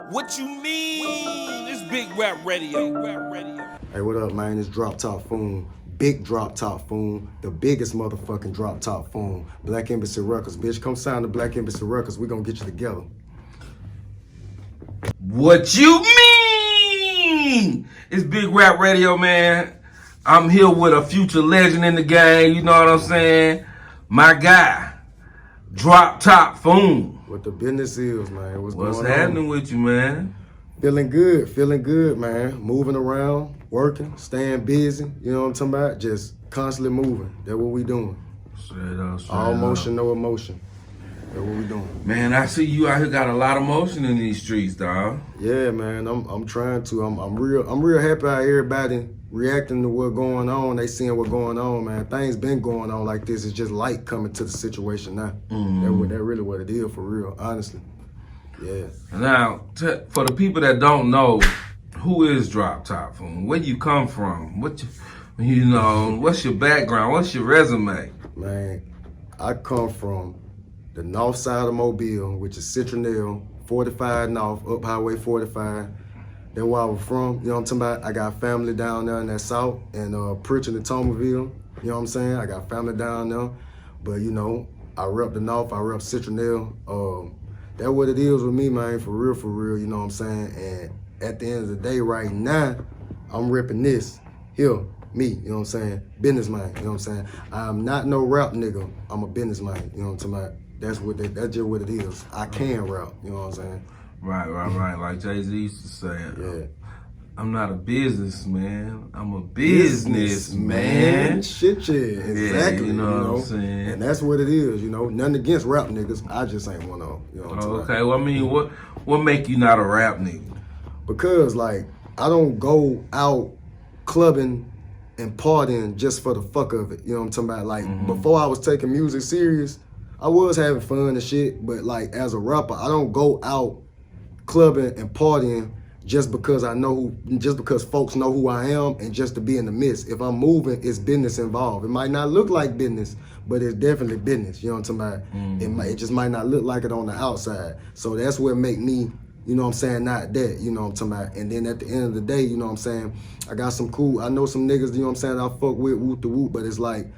What you mean? It's Big Rap Radio. Hey, what up, man? It's Droptop Phoon. Big Droptop Phoon. The biggest motherfucking Droptop Phoon. Black Embassy Records. Bitch, come sign the Black Embassy Records. We gonna get you together. What you mean? It's Big Rap Radio, man. I'm here with a future legend in the game. You know what I'm saying? My guy, Droptop Phoon. What the business is, man. What's going happening on? with you, man? Feeling good, man. Moving around, working, staying busy. You know what I'm talking about? Just constantly moving. That's what we doing. Straight up. All motion, no emotion. That's what we doing. Man, I see you out here got a lot of motion in these streets, dog. Yeah, man. I'm trying to. I'm real happy how everybody reacting to what's going on. They seeing what's going on, man. Things been going on like this. It's just light coming to the situation now. That really what it is for real, honestly. Yeah. Now, for the people that don't know, who is Droptop Phoon? Where you come from? What's your background? What's your resume? Man, I come from the north side of Mobile, which is Citronelle, 45 North, up Highway 45. That's where I was from. You know what I'm talking about? I got family down there in that south, and Pritchard and Tomerville. You know what I'm saying? I got family down there. But, you know, I rep the north, I rep Citronelle. That's what it is with me, man, for real, you know what I'm saying? And at the end of the day, right now, I'm repping this here, me, you know what I'm saying? Businessman, you know what I'm saying? I'm not no rap nigga, I'm a businessman, you know what I'm talking about? That's just what it is. I can rap, you know what I'm saying? Right. Like Jay-Z used to say, Yeah. I'm not a businessman, I'm a businessman. Shit, yeah, exactly. Yeah, you know what I'm saying? And that's what it is, you know? Nothing against rap niggas, I just ain't one of them, you know what I'm saying? Okay, well, I mean, what make you not a rap nigga? Because, like, I don't go out clubbing and partying just for the fuck of it, you know what I'm talking about? Like, before I was taking music serious, I was having fun and shit, but, like, as a rapper, I don't go out clubbing and partying just because folks know who I am and just to be in the midst. If I'm moving, it's business involved. It might not look like business, but it's definitely business. You know what I'm talking about? It just might not look like it on the outside. So that's what make me, you know what I'm saying, not that, you know what I'm talking about? And then at the end of the day, you know what I'm saying, I got some cool, I know some niggas, you know what I'm saying, I fuck with whoop to whoop, but it's like,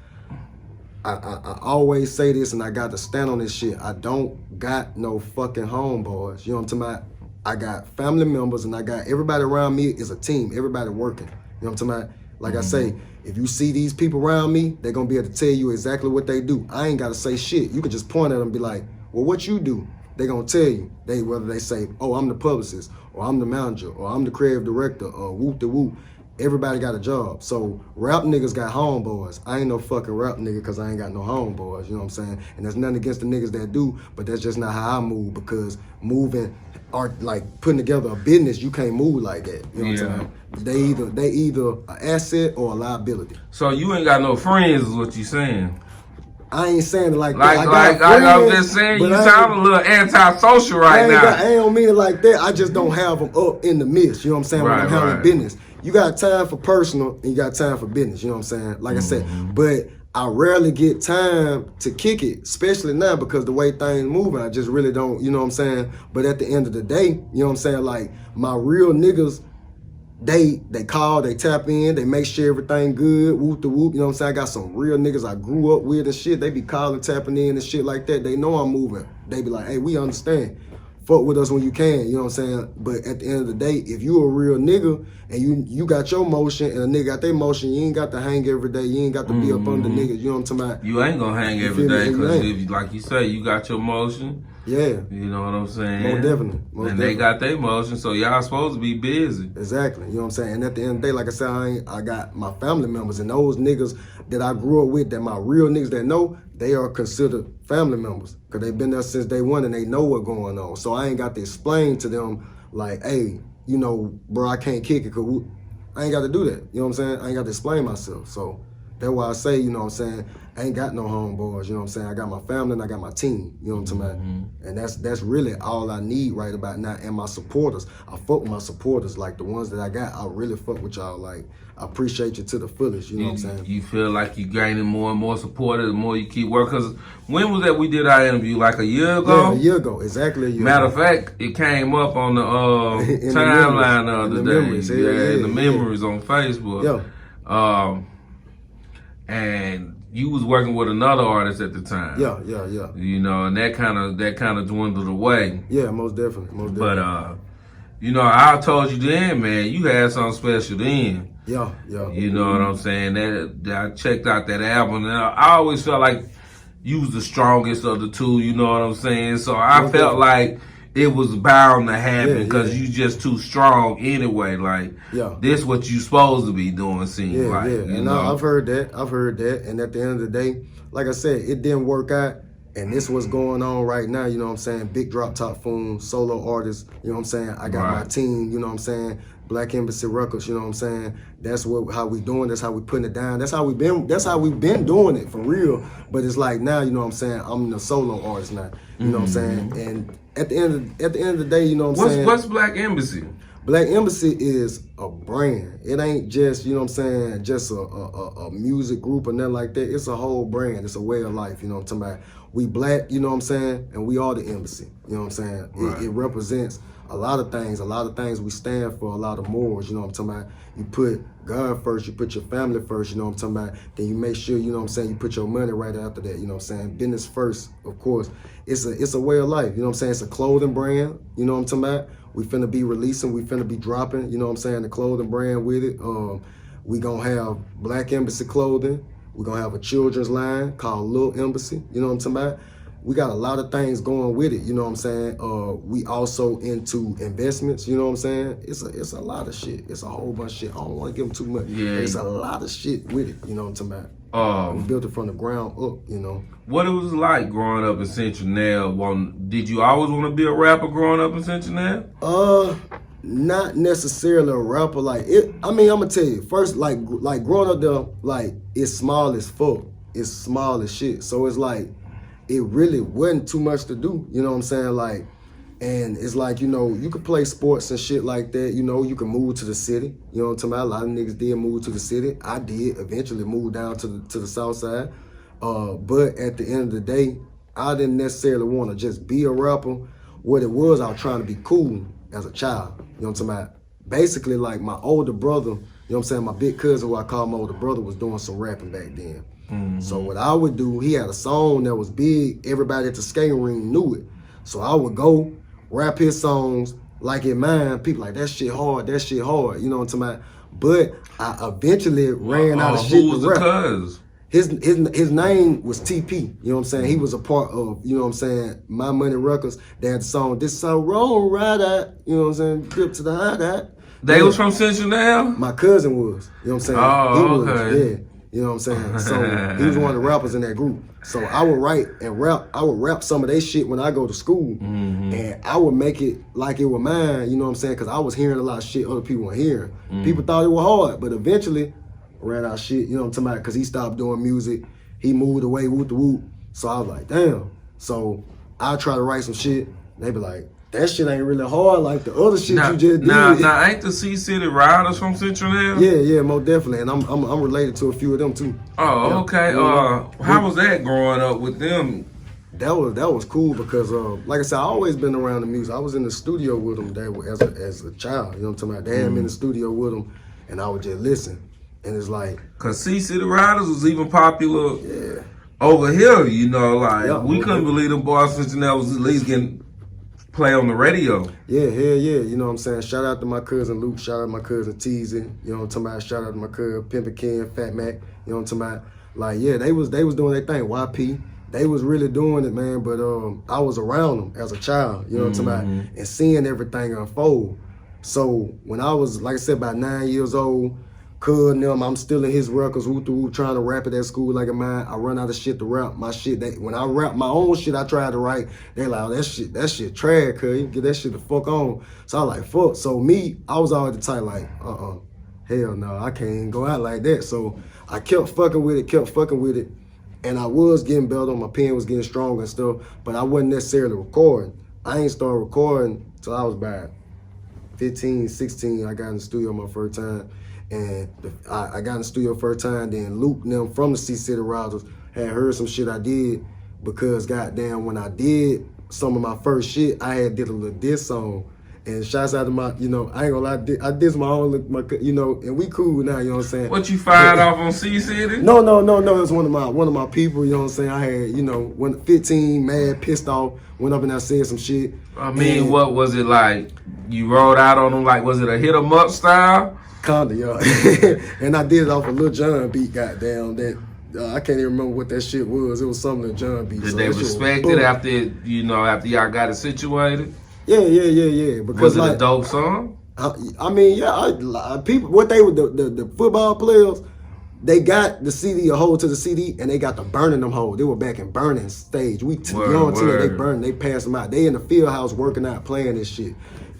I always say this and I got to stand on this shit. I don't got no fucking homeboys. You know what I'm talking about? I got family members and I got everybody around me is a team. Everybody working. You know what I'm talking about? Like I say, if you see these people around me, they're going to be able to tell you exactly what they do. I ain't got to say shit. You can just point at them and be like, well, what you do? They're going to tell you. Whether they say, oh, I'm the publicist, or I'm the manager, or I'm the creative director, or whoop the whoop. Everybody got a job. So rap niggas got homeboys. I ain't no fucking rap nigga because I ain't got no homeboys, you know what I'm saying? And there's nothing against the niggas that do, but that's just not how I move, because moving or like putting together a business, you can't move like that. You know what I'm saying? They either an asset or a liability. So you ain't got no friends is what you saying? I ain't saying it like that. I'm just saying you sound a little antisocial now. I ain't mean it like that. I just don't have them up in the midst. You know what I'm saying? When I'm handling business. You got time for personal and you got time for business. You know what I'm saying? Like I said, but I rarely get time to kick it, especially now because the way things moving, I just really don't, you know what I'm saying? But at the end of the day, you know what I'm saying? Like my real niggas, they call, they tap in, they make sure everything good, whoop the whoop, you know what I'm saying? I got some real niggas I grew up with and shit. They be calling, tapping in and shit like that. They know I'm moving. They be like, hey, we understand. Fuck with us when you can, you know what I'm saying? But at the end of the day, if you a real nigga and you got your motion and a nigga got their motion, you ain't got to hang every day. You ain't got to be up under niggas, you know what I'm talking about? You ain't gonna hang every day because if, like you say, you got your motion. Yeah. You know what I'm saying? Most definitely. They got their motion, so y'all supposed to be busy. Exactly. You know what I'm saying? And at the end of the day, like I said, I got my family members and those niggas that I grew up with, that my real niggas that know, they are considered family members because they've been there since day one and they know what's going on. So I ain't got to explain to them like, hey, you know, bro, I can't kick it because I ain't got to do that. You know what I'm saying? I ain't got to explain myself. So that's why I say, you know what I'm saying, I ain't got no homeboys, you know what I'm saying? I got my family and I got my team, you know what I'm talking about? And that's really all I need right about now. And my supporters, I fuck with my supporters, like the ones that I got, I really fuck with y'all. Like, I appreciate you to the fullest, you know what I'm saying? You feel like you gaining more and more supporters the more you keep working? Because when was that we did our interview? Like a year ago? Yeah, a year ago, exactly a year Matter ago. of fact, it came up on the timeline the other day. In the memories on Facebook. Yeah. And you was working with another artist at the time. Yeah. You know, and that kind of dwindled away. Yeah, most definitely. But you know, I told you then, man, you had something special then. Yeah. You know what I'm saying? That I checked out that album, and I always felt like you was the strongest of the two. You know what I'm saying? So I felt like it was bound to happen because you just too strong anyway. Like, this what you supposed to be doing, seems like. Yeah. And I've heard that. And at the end of the day, like I said, it didn't work out. And this what's going on right now, you know what I'm saying? Big Droptop Phoon, solo artist, you know what I'm saying? I got my team, you know what I'm saying? Black Embassy Records, you know what I'm saying? That's how we doing, that's how we putting it down. That's how we been doing it for real. But it's like now, you know what I'm saying? I'm the solo artist now. You know what I'm saying? And at the end of the day, you know what I'm saying? What's Black Embassy? Black Embassy is a brand. It ain't just, you know what I'm saying, just a music group or nothing like that. It's a whole brand. It's a way of life, you know what I'm talking about? We black, you know what I'm saying, and we are the embassy, you know what I'm saying? Right. It represents a lot of things we stand for, a lot of mores, you know what I'm talking about? You put God first, you put your family first, you know what I'm talking about? Then you make sure, you know what I'm saying, you put your money right after that, you know what I'm saying? Business first, of course. It's a way of life, you know what I'm saying? It's a clothing brand, you know what I'm talking about? We finna be releasing, we finna be dropping, you know what I'm saying, the clothing brand with it. We gonna have Black Embassy clothing. We're gonna have a children's line called Little Embassy, you know what I'm talking about? We got a lot of things going with it, you know what I'm saying? We also into investments, you know what I'm saying? It's a lot of shit. It's a whole bunch of shit. I don't wanna give them too much. Yeah. It's a lot of shit with it, you know what I'm talking about? We built it from the ground up, you know. What it was like growing up in Citronelle? Did you always want to be a rapper growing up in Citronelle? Not necessarily a rapper. Like it. I mean, I'm gonna tell you first. Like growing up there, like it's small as fuck. It's small as shit. So it's like it really wasn't too much to do. You know what I'm saying? Like, and it's like, you know, you could play sports and shit like that. You know, you can move to the city. You know what I'm talking about? A lot of niggas did move to the city. I did eventually move down to the south side. But at the end of the day, I didn't necessarily want to just be a rapper. What it was, I was trying to be cool as a child. You know what I'm talking about? Basically, like my older brother, you know what I'm saying, my big cousin, who I call my older brother, was doing some rapping back then. So what I would do, he had a song that was big. Everybody at the skating ring knew it. So I would go rap his songs like in mine. People like, that shit hard. You know what I'm talking about? But I eventually ran out of shit who was to rap. The cuz? His name was TP, you know what I'm saying? He was a part of, you know what I'm saying, My Money Records. They had the song, This So Roll Right Out, you know what I'm saying, Grip to the Hot Hat. They was from Citronelle? My cousin was, you know what I'm saying? Oh, he okay. was, you know what I'm saying? So he was one of the rappers in that group. So I would write and rap, I would rap some of their shit when I go to school. And I would make it like it was mine, you know what I'm saying? Because I was hearing a lot of shit other people weren't hearing. People thought it was hard, but eventually, ran out shit, you know what I'm talking about? Because he stopped doing music. He moved away, whoop the whoop. So I was like, damn. So I try to write some shit. They be like, that shit ain't really hard like the other shit you just did. Now, ain't the C-City Riders from Citronelle? Yeah, most definitely. And I'm related to a few of them too. Oh, yeah. Okay. How was that growing up with them? That was cool because, like I said, I always been around the music. I was in the studio with them as a child. You know what I'm talking about? They had me in the studio with them, and I would just listen. And it's like, cause C-City Riders was even popular over here, you know, like we couldn't believe them boys from Citronelle was at least getting play on the radio. Yeah, hell yeah, you know what I'm saying? Shout out to my cousin Luke, shout out to my cousin Teasy, you know what I'm talking about? Shout out to my cousin Pimpin' Ken, Fat Mac, you know what I'm talking about? Like, yeah, they was doing their thing, YP. They was really doing it, man, but I was around them as a child, you know what I'm talking about? And seeing everything unfold. So when I was, like I said, about 9 years old, cuz them, I'm still in his records, trying to rap it at school like a man. I run out of shit to rap. My shit, when I rap my own shit, I try to write. They like, oh, that shit trash, cuz. You get that shit the fuck on. So I like, fuck. So me, I was always the type like, hell no, I can't even go out like that. So I kept fucking with it. And I was getting better, my pen was getting stronger and stuff, but I wasn't necessarily recording. I ain't started recording till I was about 15, 16. I got in the studio my first time. And I got in the studio first time, then Luke and them from the C-City Routers had heard some shit I did because goddamn, when I did some of my first shit, I had did a little diss song. And shouts out to my, you know, I ain't gonna lie, I did my own, you know, and we cool now, you know what I'm saying? What you fired off on C-City? No, it was one of my people, you know what I'm saying? I had, you know, 15, mad, pissed off, went up and I said some shit. I mean, what was it like? You rolled out on them like, was it a hit 'em up style? Kinda, yeah. And I did it off a Lil Jon beat, goddamn, that I can't even remember what that shit was. It was some Lil Jon beat. Did so they respect it after, you know, after y'all got it situated? Yeah. Because Was it like, a dope song? I mean, yeah, people, what they were, the football players, they got the CD, a hold to the CD, and they got the burning them hold. They were back in burning stage. You know until they burn, they pass them out. They in the field house working out, playing this shit.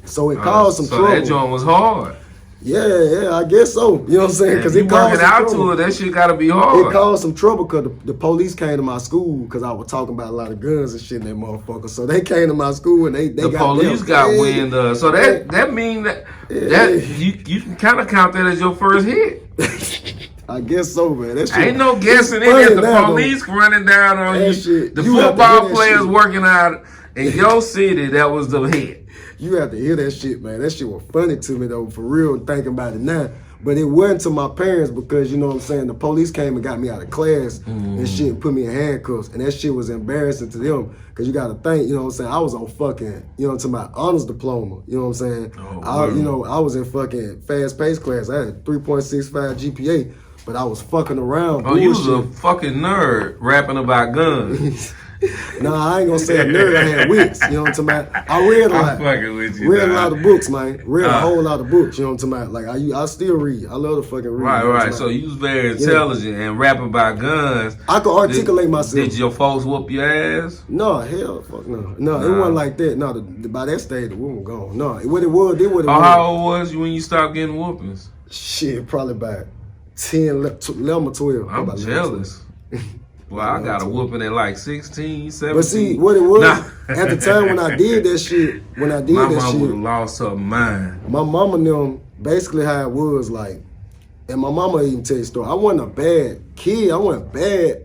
So it caused some trouble. So that joint was hard. Yeah, I guess so. You know what I'm saying? Because it caused working out to it, that shit gotta be hard. It caused some trouble because the police came to my school because I was talking about a lot of guns and shit in that motherfucker. So they came to my school and they the got police got wind of. So that mean that you can kind of count that as your first hit. I guess so, man. That shit, ain't no guessing in it. The police running down on you. Shit, the you football players working out in your city. That was the hit. You have to hear that shit, man. That shit was funny to me, though, for real, thinking about it now. But it wasn't to my parents because, you know what I'm saying, the police came and got me out of class and shit and put me in handcuffs. And that shit was embarrassing to them because you got to think, you know what I'm saying, I was on fucking, you know what I'm saying, my honors diploma. You know what I'm saying? I was in fucking fast-paced class. I had a 3.65 GPA, but I was fucking around. Oh, you was a fucking nerd rapping about guns. Nah, I ain't gonna say a nerd. I had wits. You know what I'm talking about? I read a lot. I'm fucking with you. Read a lot of books, man. Read a whole lot of books. You know what I'm talking about? Like I still read. I love to fucking read. Right. So you was very intelligent and rapping about guns. I could articulate myself. Did your folks whoop your ass? No, hell, fuck no. No, it wasn't like that. No, by that stage, the woman gone. No, what it was, it was. How old was you when you stopped getting whoopings? Shit, probably about 10, 11 or 12. I'm jealous. Well, I got a whooping at like 16, 17. But see, what it was, at the time when I did that shit, my mom would have lost her mind. My mama and them, basically how it was, like, and my mama even tell you a story. I wasn't a bad kid. I wasn't bad.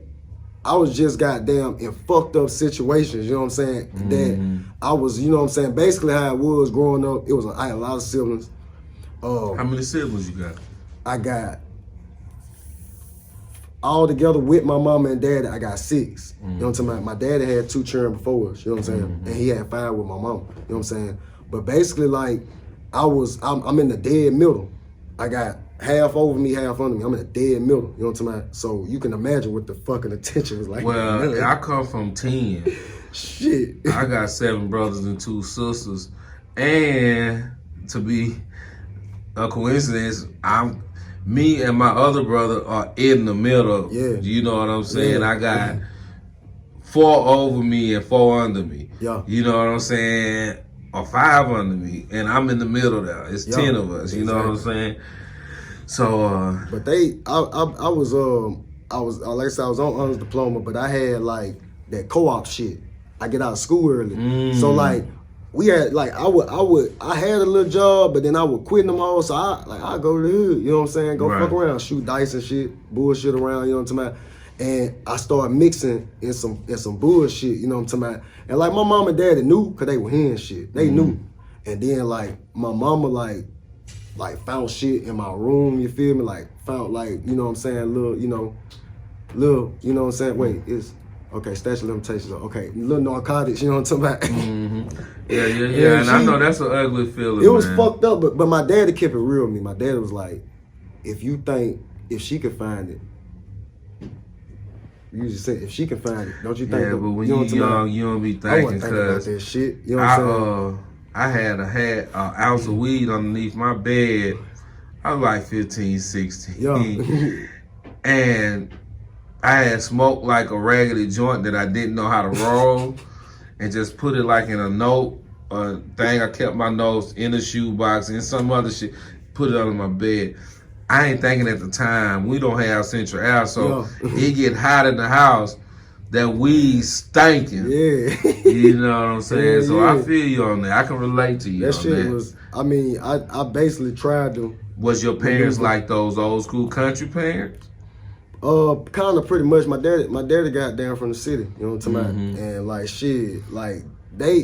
I was just goddamn in fucked up situations, you know what I'm saying? That I was, you know what I'm saying? Basically how it was growing up, I had a lot of siblings. How many siblings you got? I got, all together with my mama and daddy, I got 6. You know what I'm saying? My daddy had 2 children before us, you know what I'm saying? And he had 5 with my mama, you know what I'm saying? But basically, like, I'm in the dead middle. I got half over me, half under me. I'm in the dead middle, you know what I'm saying? So you can imagine what the fucking attention was like. Well, I come from 10. Shit. I got 7 brothers and 2 sisters. And to be a coincidence, me and my other brother are in the middle. Yeah. You know what I'm saying? Yeah. I got 4 over me and 4 under me. Yeah. You know what I'm saying? Or 5 under me. And I'm in the middle there. It's 10 of us. You know what I'm saying? So, but I was like I said, I was on honors diploma, but I had like that co-op shit. I get out of school early. So like, we had like I had a little job, but then I would quit them all. So I go to the hood, you know what I'm saying? Go fuck around, shoot dice and shit, bullshit around, you know what I'm talking about? And I started mixing in some bullshit, you know what I'm talking about? And like my mom and daddy knew, cause they were hearing shit. They knew. And then like my mama like found shit in my room, you feel me? Like found like, you know what I'm saying, little, you know what I'm saying? Wait, it's okay, statute of limitations. Okay, little narcotics, you know what I'm talking about? Yeah. And I know that's an ugly feeling. It was fucked up, but my daddy kept it real with me. My daddy was like, if she could find it, you just say if she can find it, don't you think? Yeah, but when you young, you don't be thinking about that shit. You know what I'm saying? I had an ounce of weed underneath my bed. I was like 15, 16. Yeah. And I had smoked like a raggedy joint that I didn't know how to roll and just put it like in a note, thing. I kept my notes in a shoebox and some other shit, put it under my bed. I ain't thinking at the time we don't have central air, so Yeah. it get hot in the house. That weed stinking. Yeah. You know what I'm saying? Yeah, So yeah. I feel you on that. I can relate to you That on shit that. was, I mean, I basically tried to. Was your parents maneuver. like those old school country parents? Kind of pretty much. My daddy got down from the city. You know what I'm talking Mm-hmm. about? And like shit, like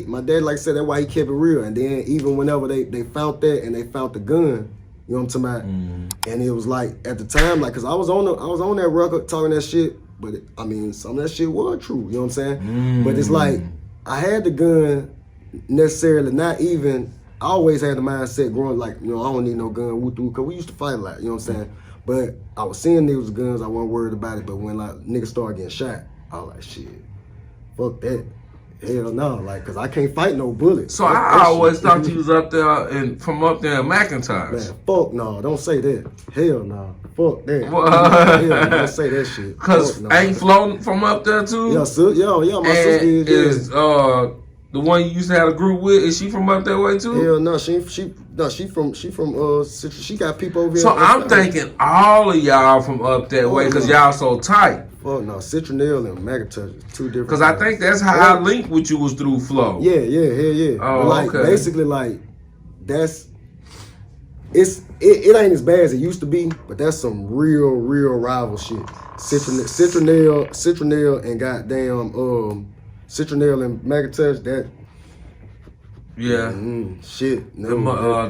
my dad, like I said, that's why he kept it real. And then even whenever they found that and they found the gun, you know what I'm talking about? Mm-hmm. And it was like at the time, like, cause I was on that record talking that shit, but I mean, some of that shit was true. You know what I'm saying? Mm-hmm. But it's like I had the gun necessarily, not even. I always had the mindset growing like, you know, I don't need no gun, woo through, cause we used to fight a lot. You know what I'm saying? But I was seeing niggas with guns, I wasn't worried about it. But when like niggas started getting shot, I was like, shit, fuck that. Hell no, like, cause I can't fight no bullets. So Fuck I that always shit. thought you was up there and from up there in McIntosh. Man, fuck no, don't say that. Hell no, fuck that. What? Hell no, don't say that shit. Cause Fuck no. ain't floating from up there too? Yeah, yeah, my sister And is. is the one you used to have a group with, is she from up that way too? Hell no, she from Citronelle. She got people over here. So I'm thinking all of y'all from up that way because y'all so tight. Fuck no, Citronelle and McIntosh is two different. Because I think that's how I linked with you was through Flow. Yeah, hell yeah. Oh, But like okay. basically like it ain't as bad as it used to be, but that's some real rival shit. Citronelle and goddamn Citronelle and McIntosh, that Yeah. shit. No, The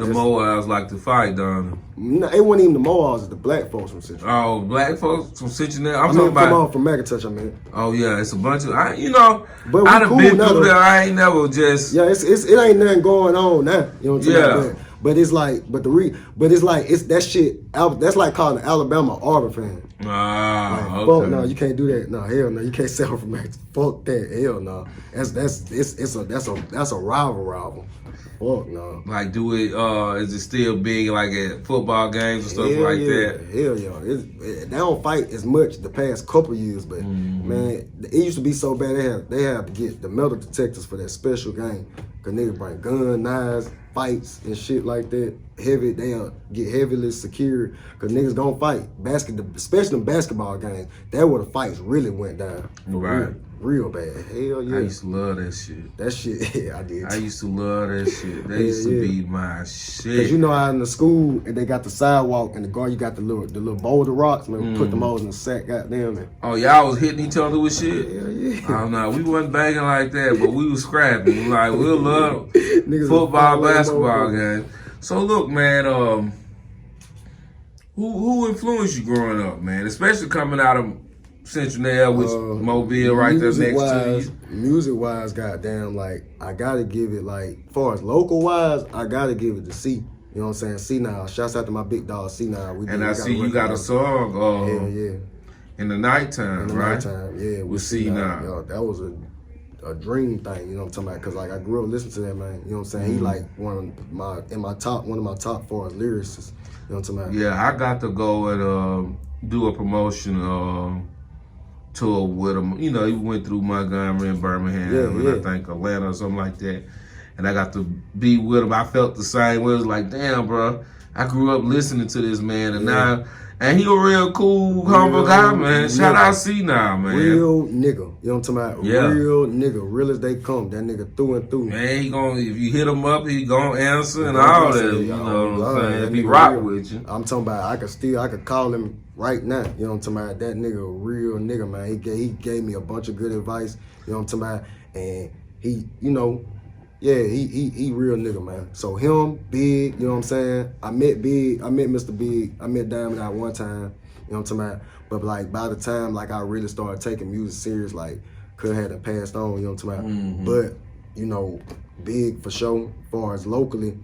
Moabs like to fight, don't they? No, it wasn't even the Moabs, it's the black folks from Citronelle. Oh, black folks from Citronelle. I'm I talking mean, about. come on, from McIntosh, I mean. Oh yeah, it's a bunch of. But we I done cool been now, through though. there. I ain't never just. Yeah, it ain't nothing going on now. You know what I'm saying? Yeah. But it's like, it's that shit. That's like calling Alabama an Auburn fan. Ah, Like, okay. fuck no, you can't do that. No, hell no, you can't sell from Max. Fuck that, hell no. That's a rival. Fuck no. Like, is it still big like at football games and stuff Hell like yeah. that? Hell yeah. They don't fight as much the past couple years, but man, it used to be so bad they have to get the metal detectors for that special game. Cause niggas bring gun, knives, fights and shit like that. They'll get heavily secured. Cause niggas don't fight. Especially in basketball games. That where the fights really went down. Right. Real bad. Hell yeah. I used to love that shit. That shit, yeah, I did. I used to love that shit. That used to be my shit. Cause you know how in the school and they got the sidewalk and the guard, you got the little boulder rocks, man. Put them all in the sack, goddamn it. Oh, y'all was hitting each other with shit? Hell yeah. I don't know. We wasn't banging like that, but we was scrapping. Like, we'll love Niggas football, was basketball games. So look, man, who influenced you growing up, man? Especially coming out of Citronelle, which Mobile right there next to you. Music-wise, goddamn, like, I gotta give it, like, as far as local-wise, I gotta give it to C. You know what I'm saying? C now. Shouts out to my big dog, C now. And I see you got a song Hell yeah. in the nighttime, In the right? nighttime, yeah. With C now. Yo, that was a dream thing, you know what I'm talking about? Cause like I grew up listening to that man, you know what I'm saying? He like one of my top far as lyricists, you know what I'm talking about? Yeah, I got to go and do a promotion tour with him. You know, he went through Montgomery and Birmingham and I think Atlanta or something like that. And I got to be with him. I felt the same way. It was like, damn, bro, I grew up listening to this man, and now, and he a real cool, humble guy, man. Shout out C now, man. Real nigga, you know what I'm talking about? Yeah. Real nigga, real as they come. That nigga through and through. Man, if you hit him up, he gonna answer and all that. You know what I'm saying? If he rock with you. I'm talking about, I could call him right now. You know what I'm talking about? That nigga, real nigga, man. He gave me a bunch of good advice. You know what I'm talking about? And he, you know, yeah, he real nigga, man. So him, Big, you know what I'm saying? I met Big, I met Mr. Big, I met Diamond out one time, you know what I'm talking about? But like by the time like I really started taking music serious, like could have passed on, you know what I'm talking about? But, you know, Big for sure, far as locally.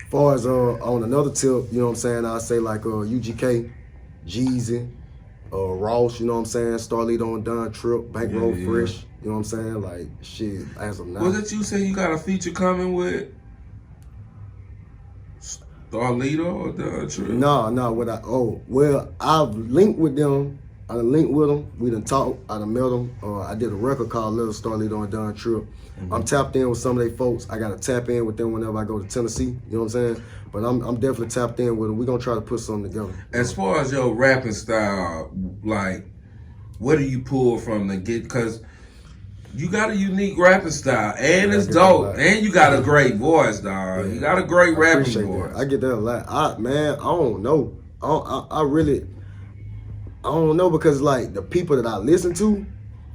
Far as on another tip, you know what I'm saying? I say like UGK, Jeezy, Ross, you know what I'm saying? Starlito on Don Trip, Bankroll Fresh, you know what I'm saying? Like shit, as of now. Was it you say you got a feature coming with Starlito or Don Trip? No, I've linked with them. I done linked with them. We done talked. I done met them. I did a record called Little Star Leader on Don Trip. I'm tapped in with some of they folks. I got to tap in with them whenever I go to Tennessee. You know what I'm saying? But I'm definitely tapped in with them. We're going to try to put something together. As far as your rapping style, like, what do you pull from the get? Because you got a unique rapping style, and it's dope, and you got a great voice, dog. Yeah. You got a great rapping voice. I get that a lot. I don't know. I really don't know because like the people that I listen to,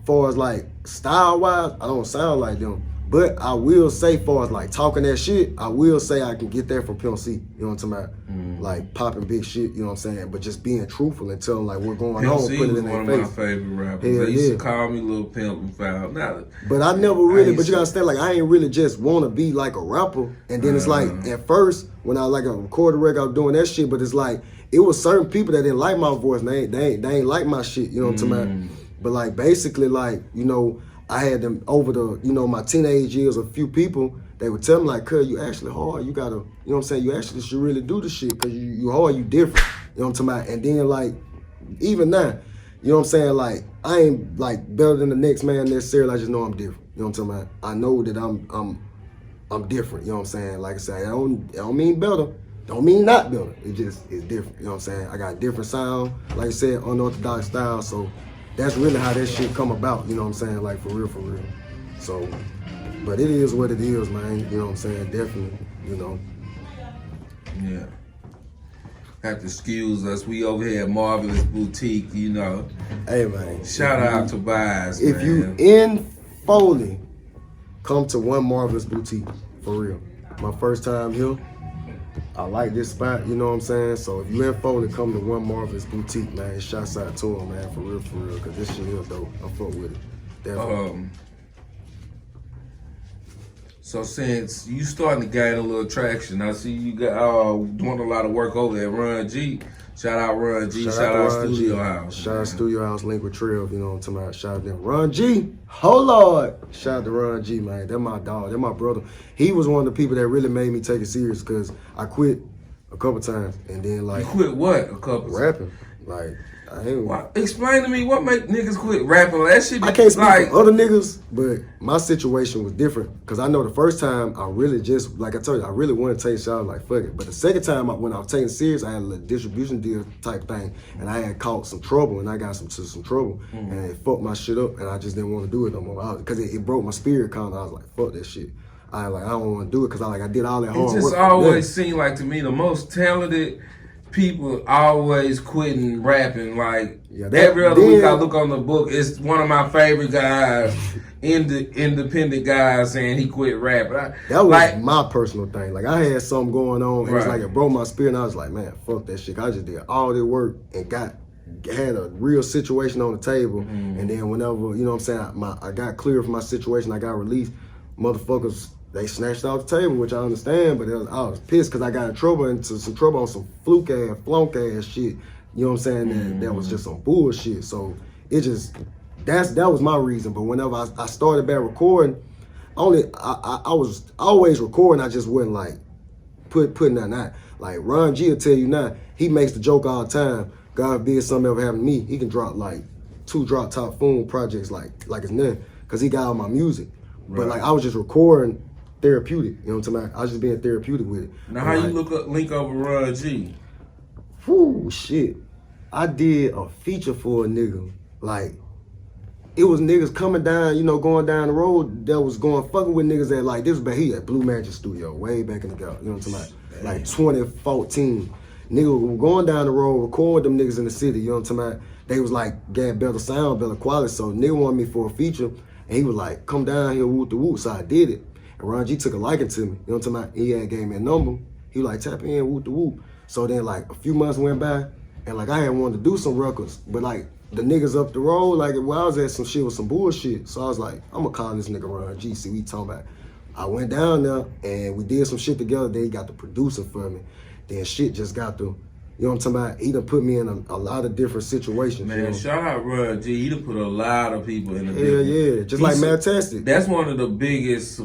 far as like style wise, I don't sound like them. But I will say, far as like talking that shit, I will say I can get that from Pimp C. You know what I'm talking about? Like popping big shit. You know what I'm saying? But just being truthful and telling like what's going on, put it in their face. One of my favorite rappers. They used to call me Little Pimp and found out. But I never really. But you gotta understand, like I ain't really just want to be like a rapper. And then it's like at first when I like a recorded record, I was doing that shit. But it's like it was certain people that didn't like my voice. And they ain't like my shit. You know what I'm talking about? But like basically like I had them over the, my teenage years, a few people, they would tell me like, cuz you actually hard, you gotta, you know what I'm saying, you actually should really do the shit, cause you hard, you different, you know what I'm talking about? And then like, even now, you know what I'm saying, like, I ain't like better than the next man necessarily, I just know I'm different, you know what I'm talking about? I know that I'm different, you know what I'm saying? Like I said, I don't mean better, don't mean not better, it's different, you know what I'm saying? I got a different sound, like I said, unorthodox style, so that's really how that shit come about, you know what I'm saying? Like, for real. So, but it is what it is, man. You know what I'm saying? Definitely, Yeah. Have to excuse us. We over here at Marvelous Boutique, Hey, man. Shout out to Bias, If you in Foley, come to One Marvelous Boutique, for real. My first time here. I like this spot, you know what I'm saying? So if you in Foley, come to One Marvelous Boutique, man. Shouts out to him, man, for real, because this shit is dope. I fuck with it. Definitely. So since you starting to gain a little traction, I see you got doing a lot of work over at Run G. Shout out Run G. Shout out Studio House. Shout out Studio House, link with Trill, you know what I'm talking about. Shout out them. Run G. Oh Lord. Shout out to Run G, man. They're my dog. They're my brother. He was one of the people that really made me take it serious because I quit a couple times and then like. You quit what? A couple rapping. Like, I ain't. Explain to me what make niggas quit rapping. That shit be I can't speak for other niggas, but my situation was different because I know the first time I really just, like I told you, I really wanted to take shots, like fuck it. But the second time when I was taking it serious, I had a little distribution deal type thing, and I had caught some trouble, and I got some trouble, and it fucked my shit up, and I just didn't want to do it no more because it broke my spirit kind of. I was like, fuck that shit. I don't want to do it because I did all that hard work. It just always seemed like to me the most talented people always quitting rapping. Like every other week I look on the book, it's one of my favorite guys, independent guys, saying he quit rapping. That was my personal thing. Like I had something going on, and it's like it broke my spirit, and I was like, man, fuck that shit. I just did all this work and had a real situation on the table, and then whenever, you know what I'm saying, I got clear from my situation, I got released, motherfuckers, they snatched off the table, which I understand, but I was pissed because I got in trouble into some trouble on some flunk ass shit. You know what I'm saying? That was just some bullshit. So it just that was my reason. But whenever I started back recording, I was always recording. I just wasn't like putting that out. Like Ron G will tell you now, he makes the joke all the time. God forbid something ever happened to me, he can drop like 2 Droptop Phoon projects like it's nothing, because he got all my music. Right. But like I was just recording therapeutic, you know what I'm talking about? I was just being therapeutic with it. Now how you link over Run G? Whoo, shit. I did a feature for a nigga. Like, it was niggas coming down, going down the road that was going fucking with niggas that like, this was back here at Blue Magic Studio, way back in the go, you know what I'm talking about? Like 2014. Niggas were going down the road, recording them niggas in the city, you know what I'm talking about? They was like, got better sound, better quality, so nigga wanted me for a feature, and he was like, come down here, whoop the whoop, so I did it. And Ron G took a liking to me, you know what I'm talking about? He had gave me a number. He was like, tap in, whoop the whoop. So then like a few months went by, and like I had wanted to do some records, but like the niggas up the road, like where I was at, some shit was some bullshit. So I was like, I'm gonna call this nigga Ron G, see what he talking about. I went down there and we did some shit together. Then he got the producer for me. Then shit just got the, you know what I'm talking about? He done put me in a lot of different situations. Man, shout out Run G. He done put a lot of people in the yeah, just like Matastic. That's one of the biggest.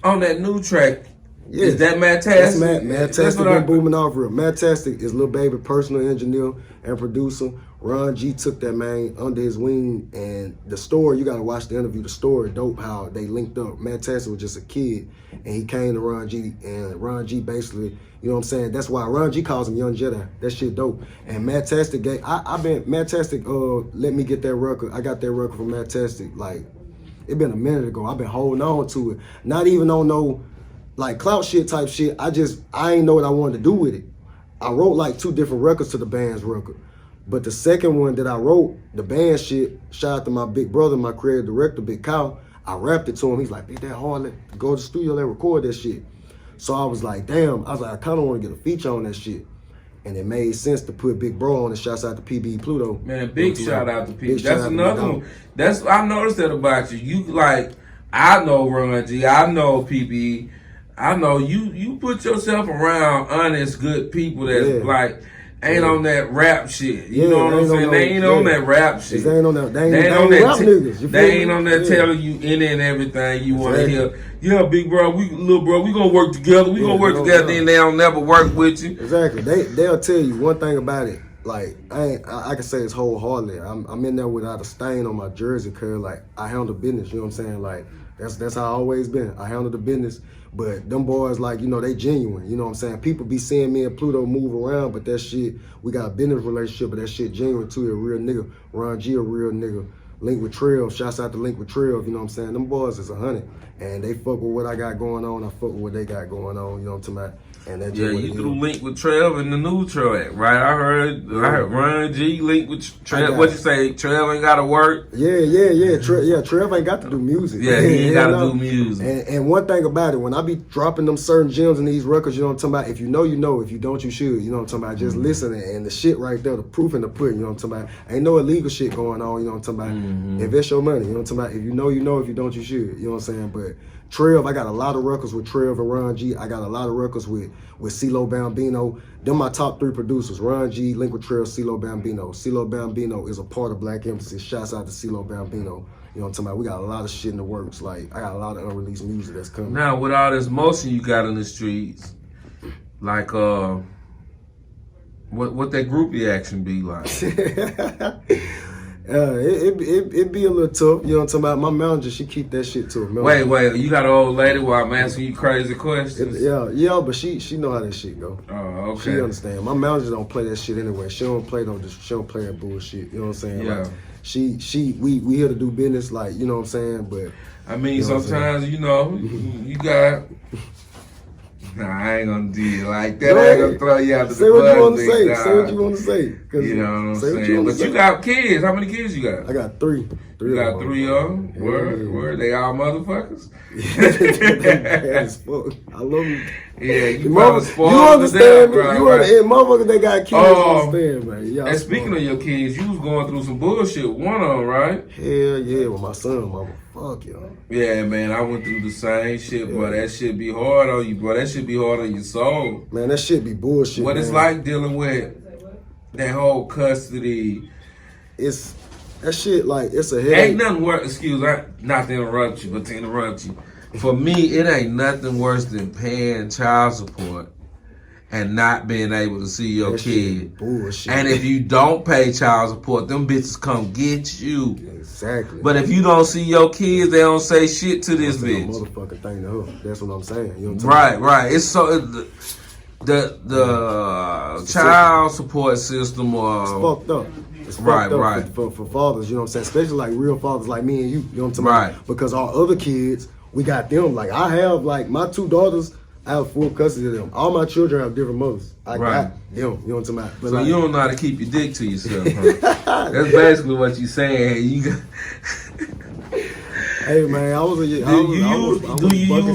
On that new track, Yes. Is that Matastic? That's Matastic been booming off real. Matastic is Lil Baby personal engineer and producer. Ron G took that man under his wing, and the story, you gotta watch the interview. The story dope how they linked up. Matastic was just a kid, and he came to Ron G, and Ron G basically, you know what I'm saying? That's why Ron G calls him Young Jedi. That shit dope. And Matastic gave, Matastic let me get that record. I got that record from Matastic, like, it been a minute ago. I've been holding on to it. Not even on no, like, clout shit type shit. I ain't know what I wanted to do with it. I wrote like 2 different records to the band's record. But the second one that I wrote, the band shit, shout out to my big brother, my creative director, Big Kyle. I rapped it to him. He's like, "Bitch, that hard. Go to the studio, let record that shit." So I was like, damn. I was like, I kind of want to get a feature on that shit. And it made sense to put Big Bro on it. Shouts out to PB Pluto. Man, big shout out to PB. That's another one. I noticed that about you. You like, I know Ron G, I know PB. I know you put yourself around honest, good people that's like, ain't on that rap shit. You know what I'm saying? They ain't on that rap shit. They ain't on that. They ain't on that rap niggas. They ain't on that telling you any and everything you want to hear. Yeah, big bro, little bro, we gonna work together. We gonna work together. Then they don't never work with you. Exactly. They'll tell you one thing about it. Like I can say it's wholeheartedly. I'm in there without a stain on my jersey, cause like I handle business. You know what I'm saying? Like that's how I always been. I handle the business. But them boys, like, you know, they genuine. You know what I'm saying? People be seeing me and Pluto move around, but that shit, we got a business relationship, but that shit genuine too. A real nigga. Ron G, a real nigga. Link with Trail. Shouts out to Link with Trail. You know what I'm saying? Them boys is 100. And they fuck with what I got going on. I fuck with what they got going on. You know what I'm talking about? And that you threw Link with Trail and the new track, right? I heard Ron G Link with Trail. What you say? Trail ain't gotta work. Yeah. Trail ain't got to do music. Yeah, he ain't gotta do music. And one thing about it, when I be dropping them certain gems in these records, you know what I'm talking about? If you know, you know. If you don't, you should. You know what I'm talking about? Just listen, and the shit right there, the proof in the pudding. You know what I'm talking about? Ain't no illegal shit going on. You know what I'm talking about? Invest your money. You know what I'm talking about? If you know, you know. If you don't, you should. You know what I'm saying? But Trev, I got a lot of records with Trev and Ron G. I got a lot of records with CeeLo Bambino. Them my top 3 producers. Ron G, Link with Trev, CeeLo Bambino. CeeLo Bambino is a part of Black Emphasis. Shouts out to CeeLo Bambino. You know what I'm talking about? We got a lot of shit in the works. Like, I got a lot of unreleased music that's coming. Now, with all this motion you got in the streets, like, what that groupie action be like? It be a little tough, you know what I'm talking about? My manager, she keep that shit to her. Wait, you got an old lady while I'm asking you crazy questions? Yeah, but she know how that shit go. Oh, okay. She understand. My manager don't play that shit anyway. She don't play that bullshit. You know what I'm saying? Yeah. Like, we here to do business, like, you know what I'm saying? But I mean, sometimes, you know, you got. Nah, I ain't gonna do you like that. I ain't gonna throw you out the bus. Say what you want to say. Say what you want to say. You know what I'm saying? But you got kids. How many kids you got? I got 3. You got 3 of them? Word. They all motherfuckers? Bad as fuck. I love them. Yeah, you understand me? Motherfuckers that got kids understand, man. Y'all and speaking of your kids, you was going through some bullshit with one of them, right? Hell yeah, with my son, mama. Fuck y'all. Yeah, man, I went through the same shit, bro. That shit be hard on you, bro. That shit be hard on your soul. Man, that shit be bullshit. What it's like dealing with that whole custody. It's that shit like it's a headache. Ain't nothing worse. Not to interrupt you, but to interrupt you. For me, it ain't nothing worse than paying child support and not being able to see your kid. Bullshit. And if you don't pay child support, them bitches come get you. Exactly. But if you don't see your kids, they don't say shit to this bitch. Motherfucking thing to her. That's what I'm saying. You know what I'm saying? Right. It's so the child support system it's fucked up. It's fucked up for fathers, you know what I'm saying? Especially like real fathers like me and you know what I'm talking about? Because our other kids, we got them. Like I have like my 2 daughters, I have full custody of them. All my children have different mothers. I got them, you know what I'm talking about? But so like, you don't know how to keep your dick to yourself, huh? That's basically what you saying. You got Hey man, do you use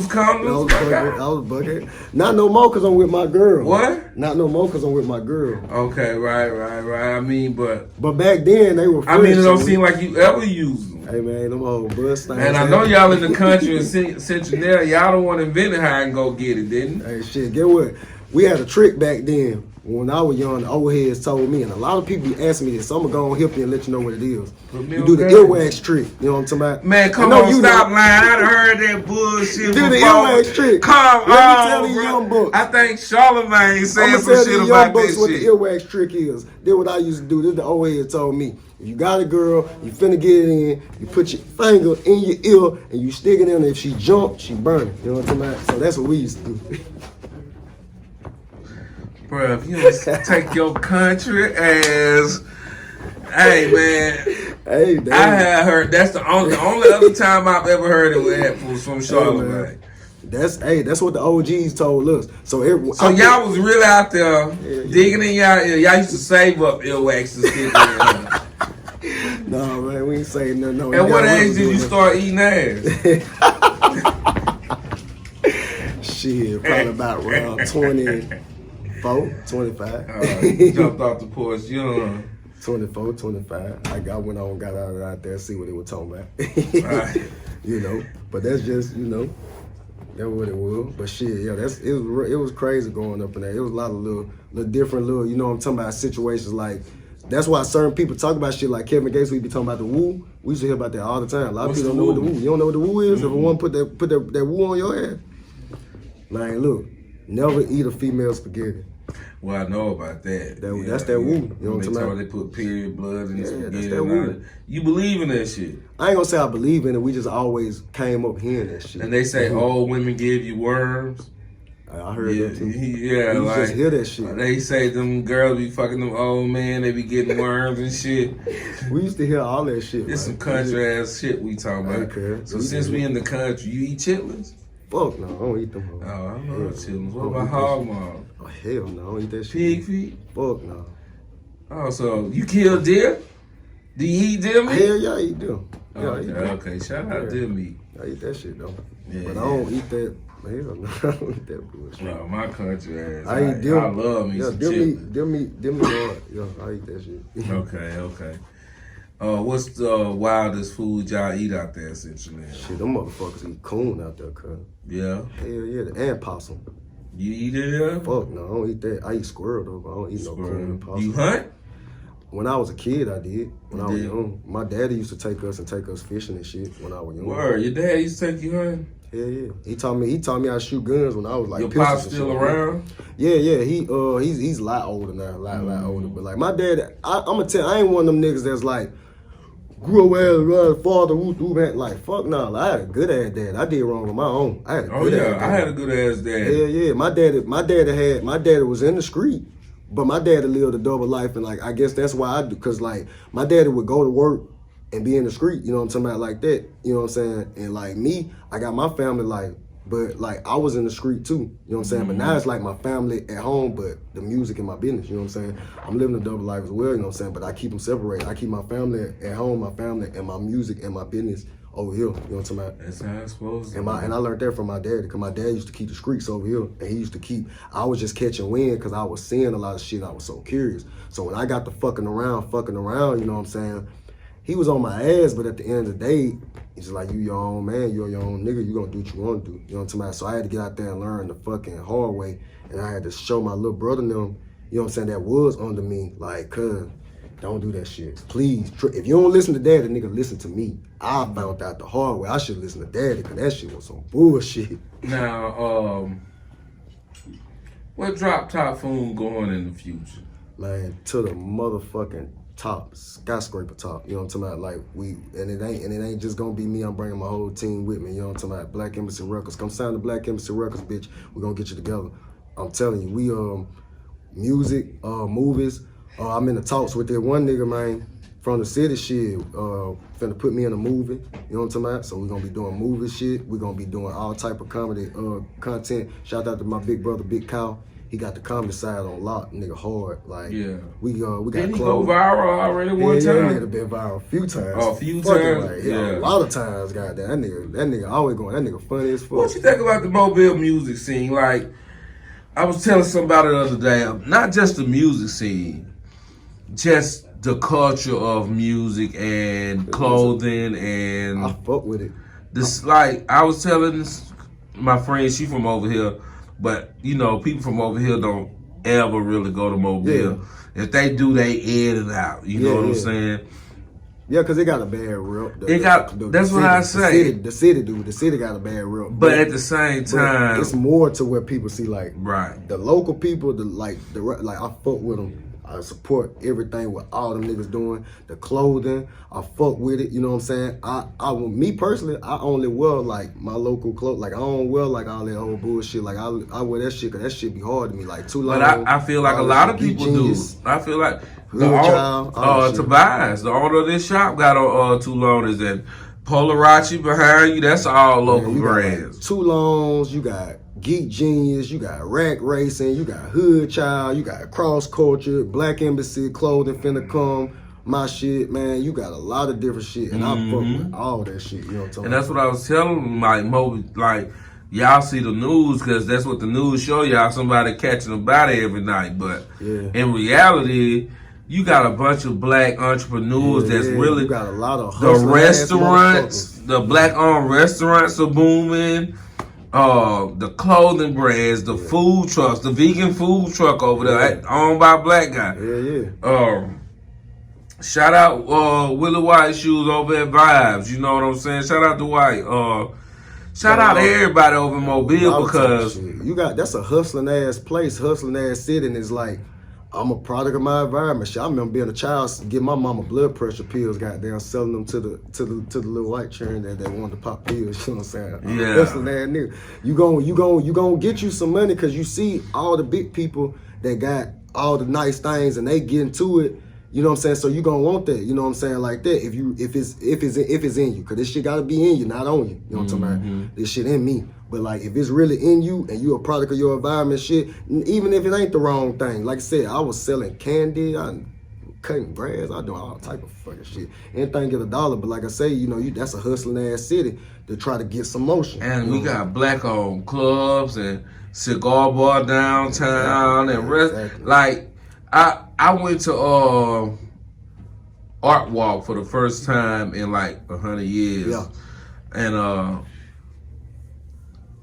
condoms? I was bucket. Not no more because I'm with my girl. What? Not no more because I'm with my girl. Okay, right. I mean, but back then they were fresh. I mean, it don't seem like you ever used them. Hey man, them old bust things. And I know y'all in the country in Citronelle, y'all the one invented how I can go get it, didn't? Hey shit, get what? we had a trick back then. When I was young, the old heads told me, and a lot of people be asking me this, so I'm gonna go on help you and let you know what it is. You do the earwax trick, you know what I'm talking about? Man, come on, stop lying. I done heard that bullshit do before. the earwax trick. Come let me on, tell these young bucks. I think Charlamagne said some tell shit these about young bucks this what shit. the earwax trick is. This what I used to do. This the old head told me. If you got a girl, you finna get it in, you put your finger in your ear, and you stick it in, and if she jump, she burn it. You know what I'm talking about? So that's what we used to do. Bro, if you don't take your country ass, hey man, Hey, damn. I had heard that's the only other time I've ever heard it was from Charlamagne. That's what the OGs told us. So y'all was really out there digging in y'all ear. Y'all used to save up earwax to stick in. No man, we ain't saying nothing. No. At what age did you start eating ass? Shit, probably about around 24, 25. You jumped off the porch young. 24, 25. I went on, got out there, see what they were talking about. Right. You know, but that's just, you know, that's what it was. But shit, yeah, it was crazy going up in there. It was a lot of little different little, you know what I'm talking about, situations like, that's why certain people talk about shit like Kevin Gates, we be talking about the woo. We used to hear about that all the time. A lot of people don't know what the woo. You don't know what the woo is? Mm-hmm. If a woman put that woo on your ass. Man, look, never eat a female spaghetti. Well, I know about that. That's that woo. You know what I'm talking about? They put period blood in the spaghetti. That's that woo. You believe in that shit? I ain't gonna say I believe in it. We just always came up hearing that shit. And they say old women give you worms. I heard that too. Yeah, you just hear that shit. They say them girls be fucking them old men. They be getting worms and shit. We used to hear all that shit. It's some country ass shit we talking about. Okay. So since we in the country, you eat chitlins? Fuck no, I don't eat them. Oh, I love chitlins. What about hog maw? Oh hell no, I don't eat that shit. Pig feet? Fuck no. Oh, so you kill deer? Do you eat deer meat? Hell yeah, I eat them. Yeah, Okay. Shout out deer meat. I eat that shit though. Yeah, but I don't eat that. Hell no, I don't eat that bullshit. No, my country ass. I eat them. I love me some chitlins. Them meat hard. Yeah, I eat that shit. Okay. What's the wildest food y'all eat out there, Citronelle? Shit, them motherfuckers eat coon out there, cuz. Yeah? Hell yeah, and possum. You eat it, yeah? Fuck no, I don't eat that. I eat squirrel though, but I don't eat no coon and possum. You hunt? When I was a kid, I did. When I was young. My daddy used to take us fishing and shit when I was young. Word, your dad used to take you hunting? Hell yeah. He taught me how to shoot guns when I was like your pop's still around? Yeah. He's a lot older now, a lot older. But like my dad, I'ma tell I ain't one of them niggas that's like grew up as father who like fuck no. Like, I had a good ass dad. I did wrong on my own. I had a good ass dad. I had a good ass dad. Hell yeah. My daddy was in the street. But my daddy lived a double life, and like I guess that's why I do, cause like my daddy would go to work and be in the street, you know what I'm talking about, like that, you know what I'm saying? And like me, I got my family like, but like I was in the street too, you know what I'm saying? But now it's like my family at home, but the music and my business, you know what I'm saying? I'm living a double life as well, you know what I'm saying? But I keep them separated. I keep my family at home, my family, and my music and my business over here, you know what I'm talking about? That's how it's supposed to be. And I learned that from my daddy, because my dad used to keep the streets over here, and he used to keep, I was just catching wind, because I was seeing a lot of shit, I was so curious. So when I got to fucking around, you know what I'm saying? He was on my ass, but at the end of the day, he's just like, you your own man, you're your own nigga, you gonna do what you wanna do, you know what I'm talking about? So I had to get out there and learn the fucking hard way, and I had to show my little brother them, you know what I'm saying, that was under me, like, cuz, don't do that shit. Please, if you don't listen to daddy, nigga, listen to me. I found out the hard way. I should listen to daddy, because that shit was some bullshit. Now, what Droptop Phoon going in the future? Man, to the motherfucking top, skyscraper top. You know what I'm talking about? Like and it ain't just gonna be me. I'm bringing my whole team with me. You know what I'm talking about? Black Embassy Records. Come sign the Black Embassy Records, bitch. We're gonna get you together. I'm telling you, we music, movies. I'm in the talks with that one nigga, man, from the city shit. Finna put me in a movie. You know what I'm talking about? So we're gonna be doing movie shit. We're gonna be doing all type of comedy content. Shout out to my big brother, Big Cow. He got the comedy side on lock, nigga, hard. Like, yeah. We got Didn't he go viral already one time? Yeah, that nigga been viral a few times. Oh, a few times? Like, yeah. A lot of times, goddamn. That nigga always going, that nigga funny as fuck. What you think about the Mobile music scene? Like, I was telling somebody the other day, not just the music scene, just the culture of music and clothing and... I fuck with it. This, like, I was telling my friend, she from over here, But you know, people from over here don't ever really go to Mobile. If they do, they edit it out. You know what I'm saying? Yeah, because it got a bad rep. That's what I say. The city got a bad rep. But at the same time, it's more to where people see like right. The local people, like I fuck with them. I support everything what all them niggas doing. The clothing, I fuck with it. You know what I'm saying? Me personally, I only wear like my local clothes. Like I don't wear like all that old bullshit. Like I wear that shit because that shit be hard to me. Like too long. But I feel like a lot of people do. I feel like Tobias, the owner of this shop, got on too long. Is that Polarachi behind you? That's all local brands. Like, Too Longs, you got Geek Genius, you got Rack Racing, you got Hood Child, you got Cross Culture, Black Embassy, Clothing Finna Come, my shit, man. You got a lot of different shit, and I fuck with all that shit. You know what I'm talking about? And that's what I was telling them, like y'all see the news because that's what the news show y'all. Somebody catching a body every night, but in reality, you got a bunch of black entrepreneurs that's really. You got a lot of the restaurants, the black-owned restaurants are booming. The clothing brands, the food trucks, the vegan food truck over there, owned by a black guy. Shout out Willie White Shoes over at Vibes. You know what I'm saying? Shout out to White. Shout out to everybody over in Mobile because that's a hustling ass place, hustling ass city, and it's like I'm a product of my environment. Shit, I remember being a child, getting my mama blood pressure pills, goddamn, selling them to the little white children that wanted to pop pills. You know what I'm saying? Yeah. Hustling ass nigga. You gonna get you some money because you see all the big people that got all the nice things and they get into it. You know what I'm saying? So you gonna want that. You know what I'm saying? Like that. If it's in you, cause this shit gotta be in you, not on you. You know what I'm talking about? This shit in me. But like if it's really in you and you a product of your environment, shit. Even if it ain't the wrong thing. Like I said, I was selling candy, I cutting grass, I doing all type of fucking shit. Anything get $1. But like I say, you know, that's a hustling ass city to try to get some motion. And we got black owned clubs and cigar bar downtown and like. I went to Art Walk for the first time in like 100 years, and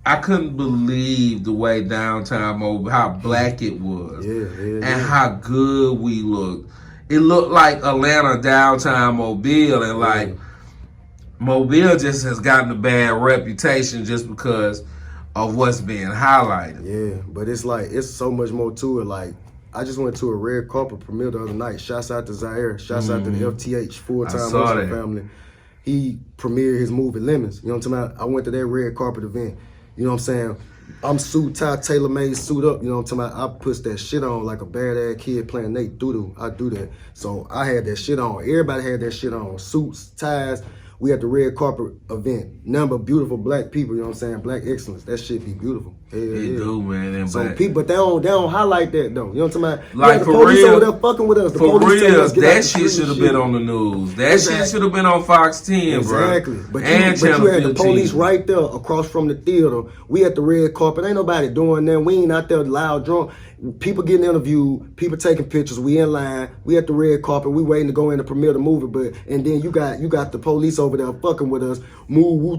I couldn't believe the way downtown Mobile, how black it was, and how good we looked. It looked like Atlanta downtown Mobile, and like Mobile just has gotten a bad reputation just because of what's being highlighted. Yeah, but it's like it's so much more to it. Like. I just went to a red carpet premiere the other night. Shouts out to Zaire. Shouts out to the FTH, full-time Muslim family. He premiered his movie Lemons. You know what I'm talking about? I went to that red carpet event. You know what I'm saying? I'm suit tie, tailor-made, suit up. You know what I'm talking about? I put that shit on like a bad-ass kid playing Nate Doodoo. I do that. So I had that shit on. Everybody had that shit on. Suits, ties. We at the red carpet event. Number of beautiful black people, you know what I'm saying? Black excellence. That shit be beautiful. They do, man. And so people, they don't highlight that though. You know what I'm talking about? Like the for police real, over there fucking with us. The for police real, that shit should have been on the news. That shit should have been on Fox 10, bro. Exactly. But you had the police right there across from the theater. We at the red carpet. Ain't nobody doing that. We ain't out there loud drunk. People getting interviewed, people taking pictures. We in line. We at the red carpet. We waiting to go in to premiere the movie. And then you got the police over there fucking with us, move woo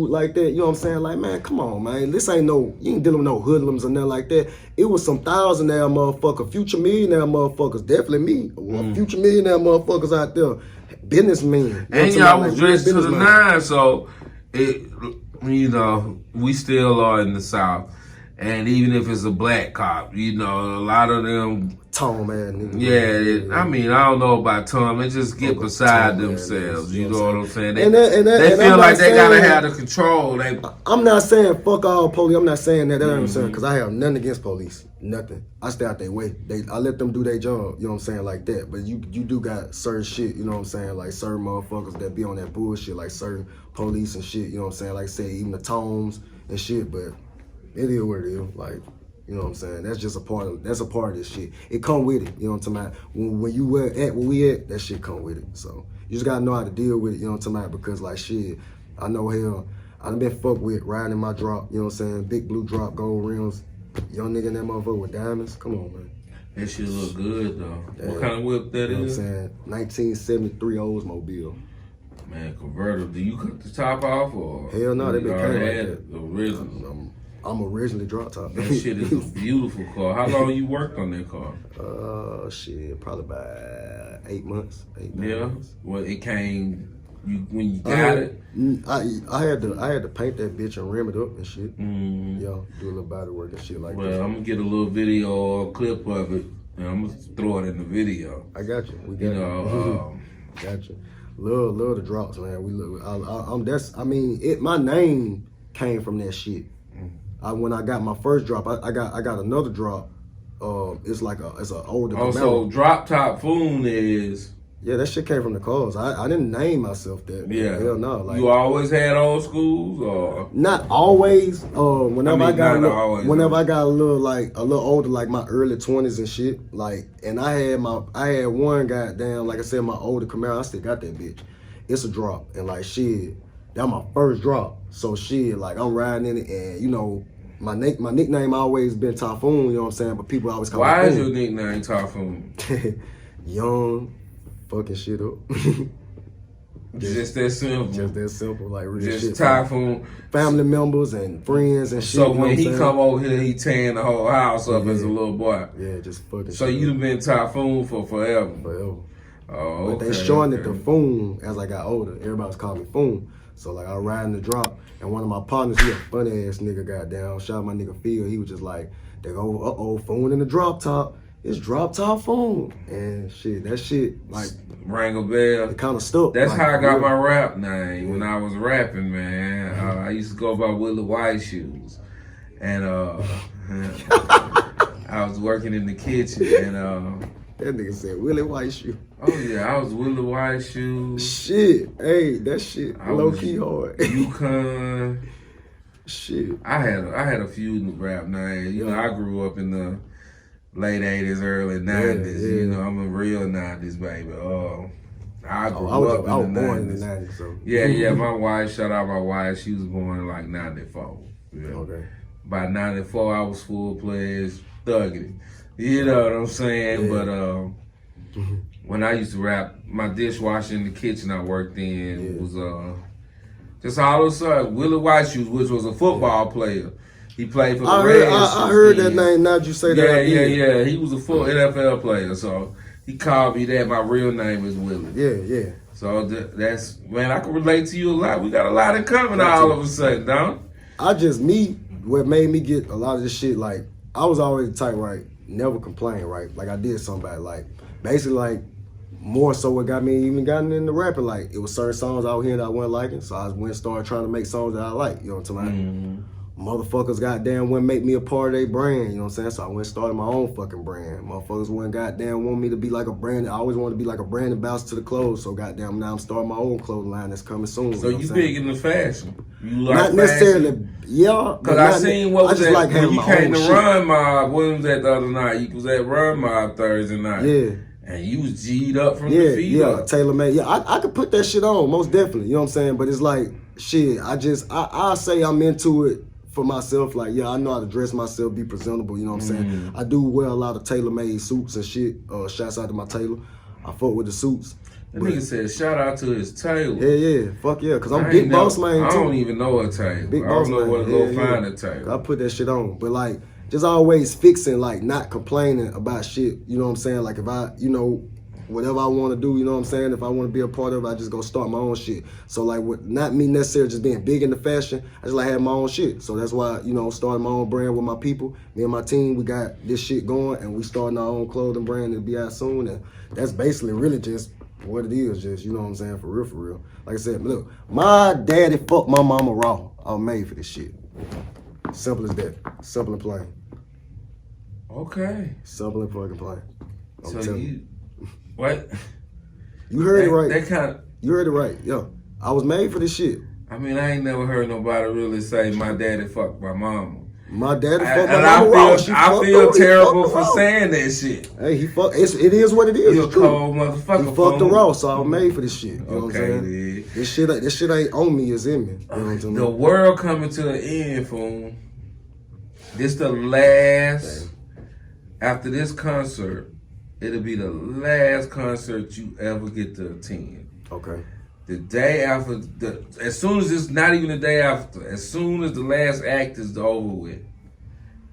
like that. You know what I'm saying? Like, man, come on, man. This ain't you ain't dealing with no hoodlums or nothing like that. It was some thousandaire motherfucker, future millionaire motherfuckers, definitely me, future millionaire motherfuckers out there, businessmen. And y'all was dressed to the nine, so we still are in the South. And even if it's a black cop, a lot of them Tom, man. Yeah, I don't know about Tom. They just get beside themselves. You know what I'm saying? They feel like they gotta have the control. I'm not saying fuck all police. I'm not saying that. That's what I'm saying. Because I have nothing against police. Nothing. I stay out their way. I let them do their job. You know what I'm saying? Like that. But you do got certain shit. You know what I'm saying? Like certain motherfuckers that be on that bullshit. Like certain police and shit. You know what I'm saying? Like say even the Toms and shit. But it is what it is. Like. You know what I'm saying? That's just a part of this shit. It come with it. You know what I'm talking about? When you at where we at, that shit come with it. So you just gotta know how to deal with it, you know what I'm talking about? Because like shit, I know hell, I done been fucked with riding my drop, you know what I'm saying? Big blue drop, gold rims, young nigga in that motherfucker with diamonds. Come on, man. That shit look good though. What kind of whip that is? You know what I'm saying? 1973 Oldsmobile. Man, convertible. Do you cut the top off or? Hell no, they been cutting like that. The original. I'm originally Droptop. That shit is a beautiful car. How long you worked on that car? Shit, probably about 8 months. 8, 9 Yeah. months. Well, it came when you got it. I had to paint that bitch and rim it up and shit. Mm. Yeah, do a little body work and shit like that. Well, I'm gonna get a little video or a clip of it, and I'm gonna throw it in the video. I got you. We got You know, got you. Love the drops, man. We look. My name came from that shit. When I got my first drop, I got another drop. It's an older. Also, Droptop Phoon is. Yeah, that shit came from the cars. I didn't name myself that. Yeah. Hell no. Like, you always had old schools, or not always. Whenever I got a little older, like my early 20s and shit. Like, and I had one goddamn, like I said, my older Camaro. I still got that bitch. It's a drop, and like shit, that my first drop. So shit, like I'm riding in it, and you know. My nickname always been Typhoon, you know what I'm saying? But people always call me why is Phoon. your nickname Typhoon? Young, fucking shit up. Just that simple. Just that simple, like real just shit. Typhoon. Family members and friends and shit. So you know when what he I'm saying? come over here, he tearing the whole house up as a little boy. Yeah, just fucking So shit you up. done been Typhoon for forever. Forever. Oh, But they shortened it to Phoon as I got older. Everybody's calling me Phoon. So like I ride in the drop, and one of my partners, he a funny ass nigga, goddamn. Shout out my nigga Phil. He was just like, they go, Phoon in the drop top. It's Droptop Phoon. And shit, that shit, like, rang a bell. it kind of stuck. That's like, how I got real. my rap name when I was rapping, man. I used to go by Willie White Shoes. And I was working in the kitchen, and that nigga said Willie White Shoe. oh yeah, I was Willie White Shoes. Shit, hey, that shit I low was key hard. Yukon. Shit. I had a few rap names. You know, I grew up in the late 80s, early 90s. Yeah. You know, I'm a real 90s baby. I grew I was up in the born 90s. in the 90s, so. Yeah, my wife, shout out my wife, she was born in like 94. Yeah. Okay. By 94, I was full-fledged thugging. You know what I'm saying? Yeah. But when I used to rap, my dishwasher in the kitchen I worked in was just all of a sudden Willie White Shoes, which was a football player. He played for the Reds. I heard that name. Now that you say that. Yeah. He was a full NFL player, so he called me that. My real name is Willie. Yeah. So that's, man, I can relate to you a lot. We got a lot in common all of a sudden, don't we? What made me get a lot of this shit, like, I was always the type, right, never complain, right? Like, I did something bad, like, basically, like, more so what got me even gotten into rapping, like, it was certain songs out here that I wasn't liking, so I went and started trying to make songs that I like, you know what I'm saying? Motherfuckers goddamn wouldn't make me a part of their brand, you know what I'm saying? So I went and started my own fucking brand. Motherfuckers wouldn't goddamn want me to be like a brand. I always wanted to be like a brand ambassador to the clothes, so goddamn now I'm starting my own clothing line that's coming soon. So you know you what I'm big into fashion? You like not necessarily, fashion? yeah. Cause I seen what was I just that like when having you my came own to shit. Run Mob. When was that the other night? You was at Run Mob Thursday night. Yeah. And you was G'd up from the feet up. Tailor made. Yeah, I could put that shit on, most definitely. You know what I'm saying? But it's like, shit, I say I'm into it for myself. Like, yeah, I know how to dress myself, be presentable, you know what I'm saying? I do wear a lot of tailor-made suits and shit. Shouts out to my tailor. I fuck with the suits. That nigga said shout out to his tailor. Yeah, fuck yeah, because I'm big boss man too. I don't even know a tailor. Big I boss don't know man. where to go find a tailor. I put that shit on. But like, just always fixing, like not complaining about shit. You know what I'm saying? Like if I, you know, whatever I want to do, you know what I'm saying? If I want to be a part of it, I just go start my own shit. So like, not me necessarily just being big into fashion. I just like having my own shit. So that's why, you know, starting my own brand with my people. Me and my team, we got this shit going, and we starting our own clothing brand. It'll be out soon, and that's basically really just what it is. Just, you know what I'm saying, for real. Like I said, look, my daddy fucked my mama raw. I'm made for this shit. Simple as that. Simple and plain. Okay. Simple and fucking plain. So you, what? You heard it right. That kind of. You heard it right. Yo, I was made for this shit. I mean, I ain't never heard nobody really say my daddy fucked my mama. My daddy fucked my And mama raw. I feel terrible for saying that shit. Hey, he fucked. It is what it is. You a cold motherfucker. He fucked the raw, so I was made for this shit. You know what I'm Okay, saying? dude. This shit ain't on me, it's in me. You know what I'm saying? The world coming to an end, fool. This the last. After this concert, it'll be the last concert you ever get to attend. Okay. The day after, as soon as it's not even the day after, as soon as the last act is over with,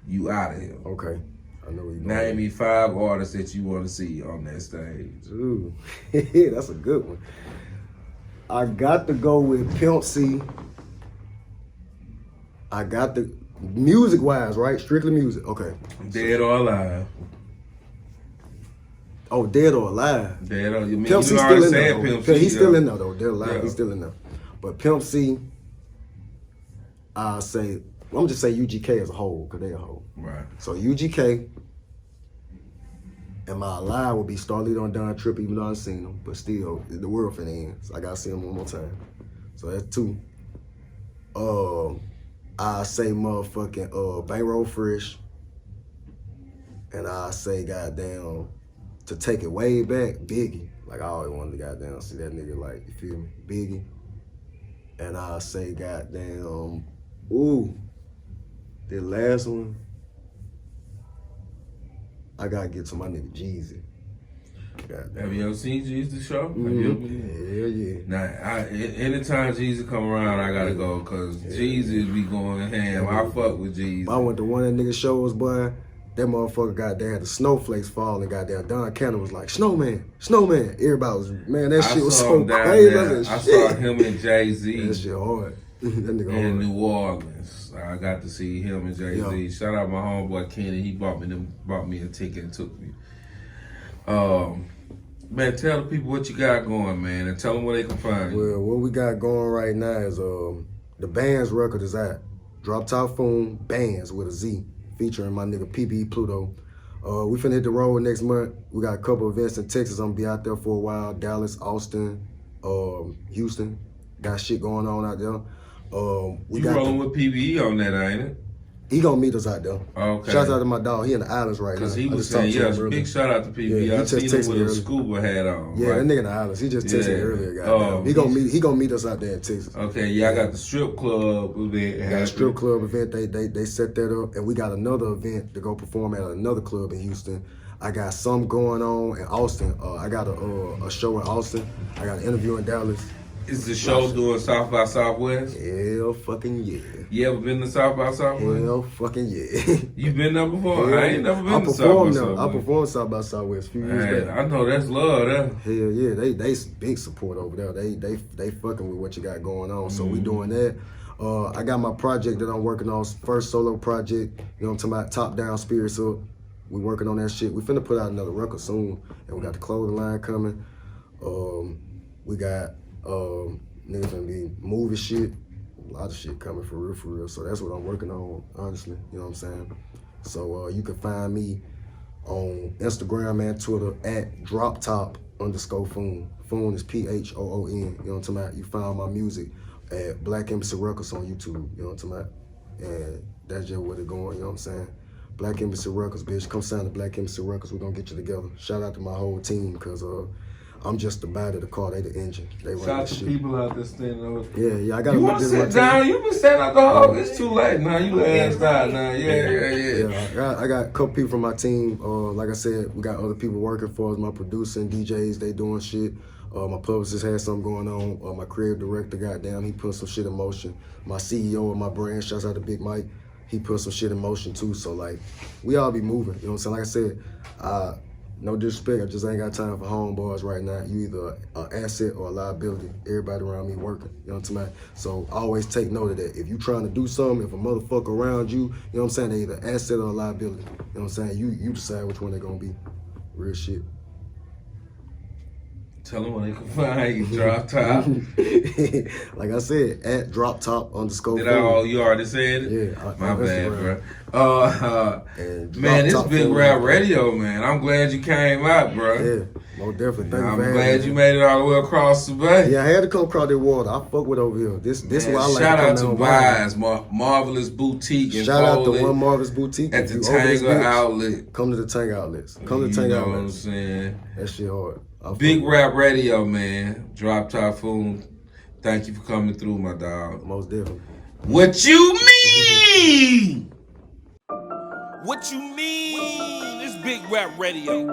you out of here. Okay. I know you. Name me 5 artists that you want to see on that stage. Ooh, that's a good one. I got to go with Pimp C. I got the music-wise, right? Strictly music. Okay. Dead or alive? Oh, dead or alive? Dead or you mean Pimp you C already still in said there. Pimp C? He's still in there though. Dead or alive, Yeah. he's still in there. But Pimp C, I say, I'm gonna just say UGK as a whole, cause they a whole. Right. So UGK. And my alive would be Starlito and Don Trip, even though I've seen them, but still, the world finna end. So I gotta see them one more time. So that's 2. I say motherfucking Bankroll Fresh. And I say goddamn, to take it way back, Biggie. Like I always wanted to goddamn see that nigga, like, you feel me? Biggie. And I say goddamn, the last one, I gotta get to my nigga Jeezy. Have you ever seen Jesus show? Have you ever been? Hell yeah. Now, anytime Jesus come around, I gotta go because Jesus be going ham. I fuck with Jesus. I went to one of the nigga shows, boy. That motherfucker goddamn had the snowflakes falling. Goddamn Don Cannon was like, "Snowman, snowman." Everybody was, man, that shit was so crazy. I saw him and Jay-Z. That shit hard. That nigga in hard. New Orleans. I got to see him and Jay-Z. Yeah. Shout out my homeboy Kenny. He bought me a ticket and took me. Man, tell the people what you got going, man, and tell them where they can find you. Well, what we got going right now is the band's record is out. Droptop Phoon, Bands with a Z, featuring my nigga PB Pluto. We finna hit the road next month. We got a couple events in Texas. I'm gonna be out there for a while. Dallas, Austin, Houston. Got shit going on out there. You rolling with PBE on that, ain't it? He gonna meet us out there. Okay. Shouts out to my dog. He in the islands right now. Because he was saying, big shout out to PBE. Yeah, I seen him with a scuba hat on. Yeah, right? that nigga in the islands. He just texted me earlier. Goddamn. He gonna meet us out there in Texas. Okay, yeah, I got the strip club event. Got a strip club event. They set that up, and we got another event to go perform at another club in Houston. I got some going on in Austin. I got a show in Austin. I got an interview in Dallas. Is the show doing South by Southwest? Hell fucking yeah. You ever been to South by Southwest? Hell fucking yeah. You been there before? Hell, I ain't never been to South by Southwest. I performed South by Southwest a few years back. I know that's love there. Hell yeah, they big support over there. They fucking with what you got going on. So we doing that. I got my project that I'm working on, first solo project. You know what I'm talking about? Top Down Spirits Up. We working on that shit. We finna put out another record soon, and we got the clothing line coming. We got niggas gonna be movie shit. A lot of shit coming for real. So that's what I'm working on, honestly. You know what I'm saying? So you can find me on Instagram and Twitter at Droptop_Phoon. Phoon is PHOON. You know what I'm talking about? You find my music at Black Embassy Records on YouTube. You know what I'm talking about? And that's just what it going. You know what I'm saying? Black Embassy Records, bitch. Come sign to Black Embassy Records. We're gonna get you together. Shout out to my whole team, because I'm just the body of the car. They the engine. They run Shout out that to shit. people out there standing over. Yeah, I got You want to sit down? You been standing out the hall. It's too late now. You last out now. Yeah. I got a couple people from my team. Like I said, we got other people working for us. My producer and DJs, they doing shit. My publicist had something going on. My creative director, goddamn, he put some shit in motion. My CEO of my brand, shouts out to Big Mike, he put some shit in motion too. So like, we all be moving. You know what I'm saying? Like I said, no disrespect, I just ain't got time for homeboys right now. You either an asset or a liability. Everybody around me working, you know what I'm saying? So always take note of that. If you trying to do something, if a motherfucker around you, you know what I'm saying, they either asset or a liability. You know what I'm saying? You decide which one they gonna be. Real shit. Tell them where they can find you, Droptop. Like I said, at Droptop_Phoon. You already said it? Yeah. My bad, bro. Man, this Big Rap Radio, man. I'm glad you came out, bro. Yeah, most definitely. Thank you I'm for having glad me. you made it all the way across the bay. Yeah, I had to come across that water. I fuck with over here. This Man, why I like shout to out come to down. Wise, Marvelous Boutique and Shout out to Foley One Marvelous Boutique. at If the you over this Tanger bitch, Outlet. Come to the Tanger Outlets. Come to the Tanger You know what I'm Outlets. saying? That shit hard. Big Rap Radio, man. Droptop Phoon. Thank you for coming through, my dog. Most definitely. What you mean? What you mean? It's Big Rap Radio.